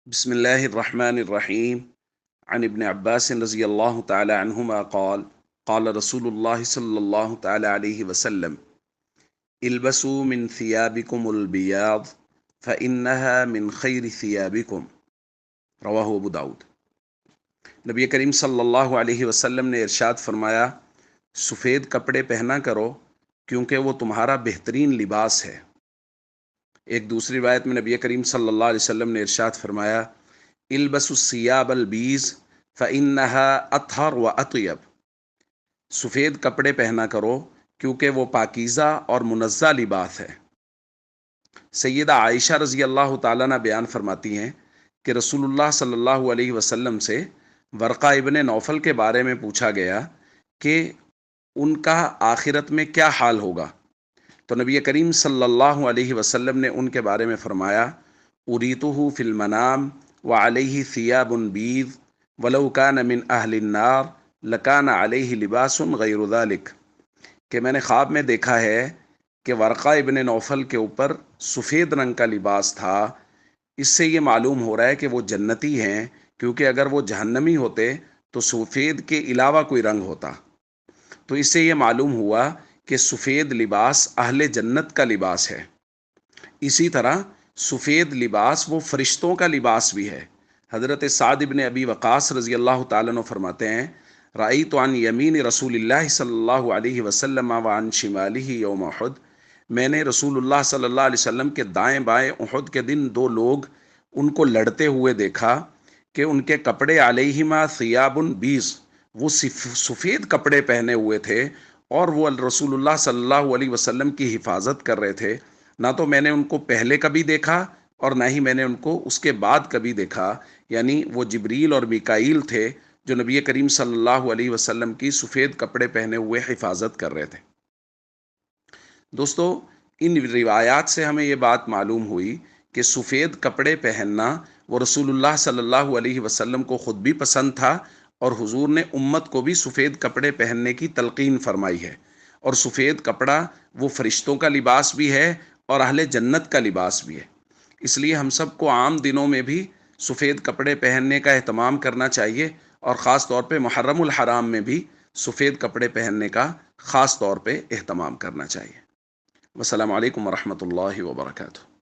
بسم الله الرحمن الرحيم. عن ابن عباس رضي الله تعالى عنهما قال قال رسول الله صلى الله تعالى عليه وسلم: البسوا من ثيابكم البياض فإنها من خير ثيابكم. رواہ ابو داود۔ نبی کریم صلی اللہ علیہ وسلم نے ارشاد فرمایا، سفید کپڑے پہنا کرو کیونکہ وہ تمہارا بہترین لباس ہے۔ ایک دوسری روایت میں نبی کریم صلی اللہ علیہ وسلم نے ارشاد فرمایا، البسوا الثياب البیض فإنها اطہر واطیب۔ سفید کپڑے پہنا کرو کیونکہ وہ پاکیزہ اور منزہ لباس ہے۔ سیدہ عائشہ رضی اللہ تعالیٰ عنہ بیان فرماتی ہیں کہ رسول اللہ صلی اللہ علیہ وسلم سے ورقہ ابن نوفل کے بارے میں پوچھا گیا کہ ان کا آخرت میں کیا حال ہوگا، تو نبی کریم صلی اللہ علیہ وسلم نے ان کے بارے میں فرمایا، اریتہ فی المنام وعلیہ ثیاب بیض ولو کان من اہل النار لکان علیہ لباس غیر ذلک، کہ میں نے خواب میں دیکھا ہے کہ ورقہ ابن نوفل کے اوپر سفید رنگ کا لباس تھا۔ اس سے یہ معلوم ہو رہا ہے کہ وہ جنتی ہیں، کیونکہ اگر وہ جہنمی ہوتے تو سفید کے علاوہ کوئی رنگ ہوتا۔ تو اس سے یہ معلوم ہوا کہ سفید لباس اہل جنت کا لباس ہے۔ اسی طرح سفید لباس وہ فرشتوں کا لباس بھی ہے۔ حضرت سعد بن ابی وقاص رضی اللہ تعالیٰ عنہ فرماتے ہیں، رأیت عن یمین رسول اللہ صلی اللہ علیہ وسلم وعن شمالہ یوم احد، میں نے رسول اللہ صلی اللہ علیہ وسلم کے دائیں بائیں احد کے دن دو لوگ ان کو لڑتے ہوئے دیکھا کہ ان کے کپڑے علیہما ثیاب بیض، وہ سفید کپڑے پہنے ہوئے تھے اور وہ رسول اللہ صلی اللہ علیہ وسلم کی حفاظت کر رہے تھے۔ نہ تو میں نے ان کو پہلے کبھی دیکھا اور نہ ہی میں نے ان کو اس کے بعد کبھی دیکھا، یعنی وہ جبریل اور میکائیل تھے جو نبی کریم صلی اللہ علیہ وسلم کی سفید کپڑے پہنے ہوئے حفاظت کر رہے تھے۔ دوستو، ان روایات سے ہمیں یہ بات معلوم ہوئی کہ سفید کپڑے پہننا وہ رسول اللہ صلی اللہ علیہ وسلم کو خود بھی پسند تھا، اور حضور نے امت کو بھی سفید کپڑے پہننے کی تلقین فرمائی ہے۔ اور سفید کپڑا وہ فرشتوں کا لباس بھی ہے اور اہل جنت کا لباس بھی ہے۔ اس لیے ہم سب کو عام دنوں میں بھی سفید کپڑے پہننے کا اہتمام کرنا چاہیے، اور خاص طور پہ محرم الحرام میں بھی سفید کپڑے پہننے کا خاص طور پہ اہتمام کرنا چاہیے۔ والسلام علیکم ورحمۃ اللہ وبرکاتہ۔